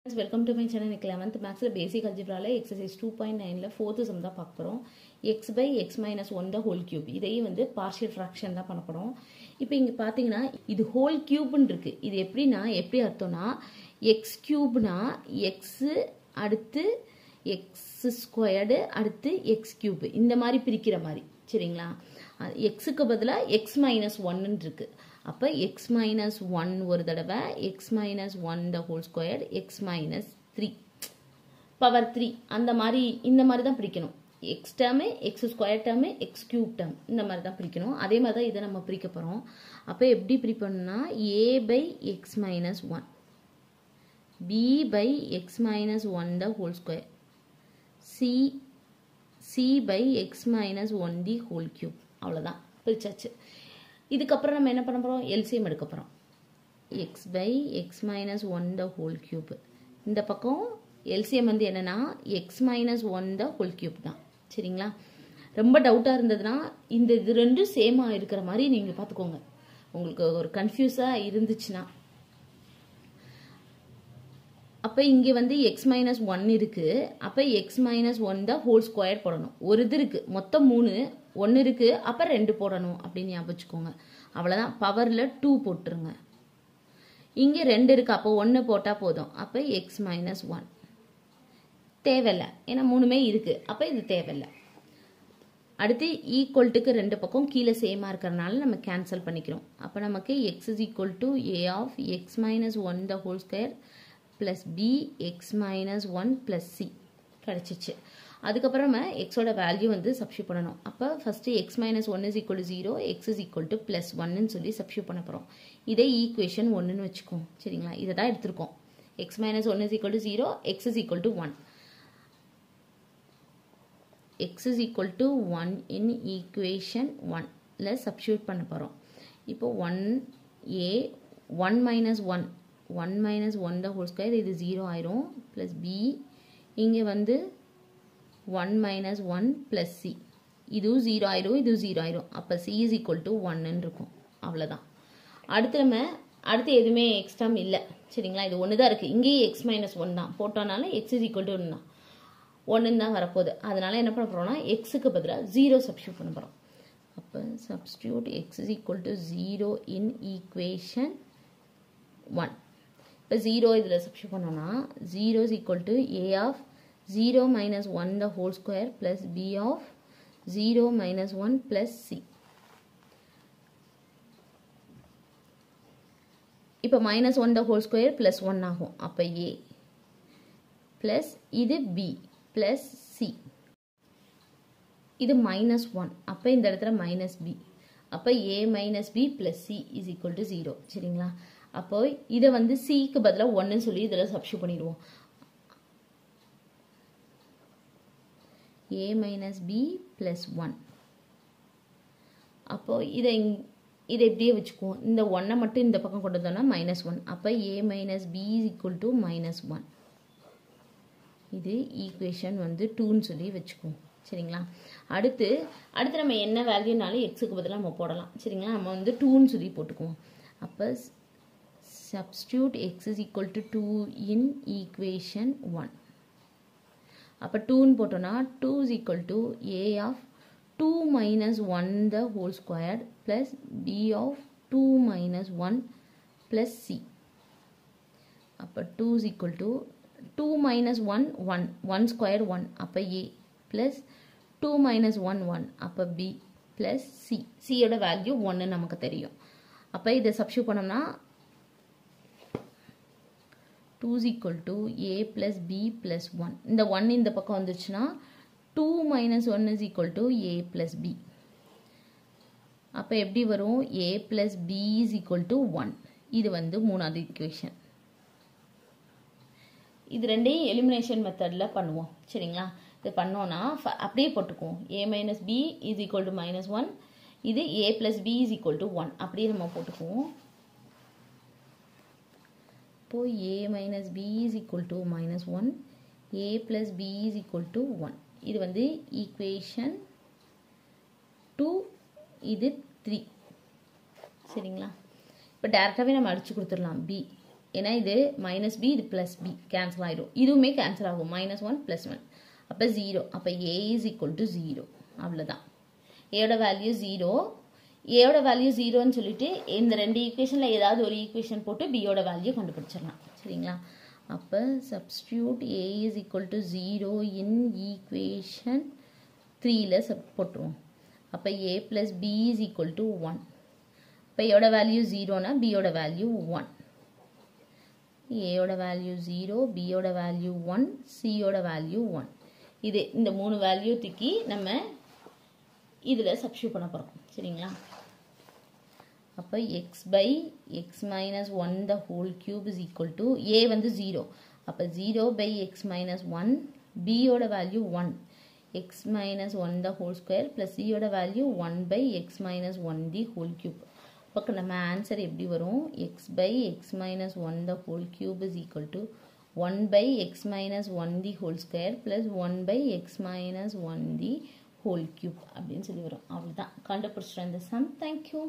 Welcome to my channel. 11th Maths Basic Algebra exercise 2.9 4th sum தான் பார்க்க போறோம். x by x minus 1 the whole cube. இதையே வந்து partial fraction தான் பண்ண போறோம். இப்போ இங்க பாத்தீங்கன்னா இது whole cube ன்னு இருக்கு. இது எப்படி அர்த்தம்னா x cube னா x அடுத்து x squared அடுத்து x cube இந்த மாதிரி பிரிக்கிற மாதிரி சரிங்களா? x க்கு பதிலா x minus 1 ன்னு இருக்கு. அப்ப x minus 1 ஒரு தடவை x minus 1 the whole squared x minus 3 power 3 அந்த மாதிரி இந்த மாதிரி தான் பிரிக்கணும். x term x square term x cube term இந்த மாதிரி தான் பிரிக்கணும். அதே மாதிரி தான் இதை நம்ம பிரிக்க போறோம். அப்ப எப்படி பிரிப்போம்னா a by x minus 1 b by x minus 1 the whole square c by x minus 1 the whole cube அவ்வளவுதான் பிரிச்சாச்சு. இதுக்கு அப்புறம் நம்ம என்ன பண்ண போறோம் LCM எடுக்க போறோம். x by x minus 1 the whole cube இந்த பக்கம் LCM வந்து என்னன்னா x minus 1 the whole cube தான் சரிங்களா? ரொம்ப டவுட்டா இருந்ததுன்னா இந்த இது ரெண்டும் சேமா இருக்கிற மாதிரி நீங்க பாத்துக்கோங்க. உங்களுக்கு ஒரு கன்ஃபியூஸா இருந்துச்சுன்னா அப்ப இங்க வந்து x minus 1 இருக்கு. அப்ப x minus 1 the whole square போடணும். ஒரு இது இருக்கு மொத்தம் 3 1 இருக்கு அப்ப 2 போடணும் அப்படி ஞாபகம் வச்சுக்கோங்க. அவ்வளவுதான் பவர்ல 2 போட்டுருங்க. இங்க 2 இருக்கு அப்ப 1 போட்டா போதும். அப்ப x minus 1 தேவையில்லை ஏன்னா 3மே இருக்கு அப்ப இது தேவையில்லை. அடுத்து ஈக்குவல் டுக்கு ரெண்டு பக்கம் கீழே சேமா இருக்கறனால நம்ம கேன்சல் பண்ணிக்கிறோம். அப்ப நமக்கு x is equal to a of x minus 1 the whole square plus b x minus 1 plus c கிடைச்சிச்சு. அதுக்கப்புறம் x ஓட வேல்யூ வந்து சப்ஸ்டிட்யூட் பண்ணணும். அப்ப first x minus 1 is equal to 0 x is equal to plus 1 ன்னு சொல்லி substitute பண்ண போறோம். இதை ஈக்குவேஷன் 1 ன்னு வெச்சுக்கோம். சரிங்களா? இத தான் எடுத்துறோம். x minus 1 is equal to 0 x is equal to 1. x is equal to 1 in equation 1 ல சப்ஸ்டிட்யூட் பண்ண போறோம். இப்போ 1a 1 minus 1 the whole square இது 0 ஆயிரும் plus b இங்க வந்து 1 minus 1 plus c இது 0 ஆயிரும் இது 0 ஆயிரும் அப்ப c is equal to 1 ன்னு இருக்கும். அவ்வளவுதான். அடுத்து எதுமே எக்ஸ்ட்ராம் இல்ல சரிங்களா? இது ஒன்னு தான் இருக்கு. இங்கேயே x minus 1 தான் போட்டனால x is equal to 1 தான் 1 தான் வரப்போகுது. அதனால என்ன பண்ண போறோம்னா x க்கு பதிலா 0 சப்ஸ்டிட்யூட் பண்ண போறோம். அப்ப substitute x is equal to 0 in equation 1. இப்ப 0 இதுல சப்ஸ்டிட்யூட் பண்ணோம்னா 0 is equal to a of 0 minus 1 the whole square plus b of 0 minus 1 plus c. இப்ப minus 1 the whole square plus 1 ஆகும். அப்ப a plus இது b plus c. இது minus 1. அப்ப இந்த இடத்துல minus b. அப்ப a minus b plus c is equal to 0. சரிங்களா? அப்போ இத வந்து c க்கு பதிலா 1 ன்னு சொல்லி இதல சப்ஸ்டிட்யூட் பண்ணிடுவோம். a minus b plus 1. அப்போ இத இப்படியே வெச்சுக்குவோம். இந்த 1 மட்டும் இந்த பக்கம் கொண்டு வந்தோம்னா -1. அப்ப a minus b is equal to -1. இது ஈக்குவேஷன் வந்து 2 ன்னு சொல்லி வெச்சுக்குவோம். சரிங்களா? அடுத்து நம்ம என்ன வேல்யூனாலும் x க்கு பதிலா நம்ம போடலாம். சரிங்களா? நம்ம வந்து 2 ன்னு சொல்லி போட்டுக்குவோம். அப்ப substitute x is equal to 2 in equation 1. அப்ப 2 ன்னு போட்டோம்னா 2 is equal to a of 2 minus 1 the whole squared plus b of 2 minus 1 plus c. அப்ப 2 is equal to 2 minus 1 squared 1 அப்ப a plus 2 minus 1 அப்ப b plus c. c யோட value 1 நமக்கு தெரியும். அப்ப இத சப்ஸ்டிட்யூட் பண்ணோம்னா 2 is equal to a plus b plus 1. இந்த 1 இந்த பக்கம் வந்துச்சுன்னா 2 minus 1 is equal to a plus b. அப்ப எப்படி வரும்? a plus b is equal to 1. இது வந்து மூணாவது ஈக்குவேஷன். இது ரெண்டையும் எலிமினேஷன் மெத்தட்ல பண்ணுவோம். சரிங்களா? இது பண்ணோம்னா அப்படியே போட்டுக்குவோம். a minus b is equal to -1. இது a plus b is equal to 1. அப்படியே நம்ம போட்டுக்குவோம். இப்போ a minus b is equal to -1 a plus b is equal to 1. இது வந்து ஈக்குவேஷன் 2 இது 3. சரிங்களா? இப்போ டைரக்டாவே நம்ம அடிச்சு கொடுத்துடலாம் b ஏன்னா இது மைனஸ் பி இது ப்ளஸ் பி கேன்சல் ஆகிடும், இதுவுமே கேன்சல் ஆகும், -1 + 1 அப்போ 0. அப்போ a is equal to 0. அவ்வளோதான். ஏயோட வேல்யூ 0, ஏயோட வேல்யூ 0ன்னு சொல்லிட்டு இந்த ரெண்டு ஈக்குவேஷனில் ஏதாவது ஒரு ஈக்குவேஷன் போட்டு பியோட வேல்யூ கண்டுபிடிச்சிடலாம். சரிங்களா? அப்போ substitute a is equal to 0 in equation 3ல் போட்டுருவோம். அப்போ a + b is equal to 1. இப்போ ஏயோட வேல்யூ 0னா பியோட வேல்யூ 1. ஏயோட வேல்யூ 0, பியோட வேல்யூ 1, சியோட வேல்யூ 1. இது இந்த 3 வேல்யூ தூக்கி நம்ம இதில் சப்ஸ்டியூட் பண்ண போகிறோம். சரிங்களா? அப்போ x/x - 1 the whole cube is equal to a வந்து 0. அப்போ 0/x - 1, b-யோட value 1, x - 1 the whole square plus c-யோட value 1/x - 1 the whole cube. அப்போ நம்ம ஆன்சர் எப்படி வரும்? x/x - 1 the whole cube is equal to 1/x - 1 the whole square plus 1/x - 1 the whole cube அப்படின்னு சொல்லி வரும். அவ்வளோதான், கண்டுபிடிச்சிட்டோம் இந்த சம். தேங்க்யூ.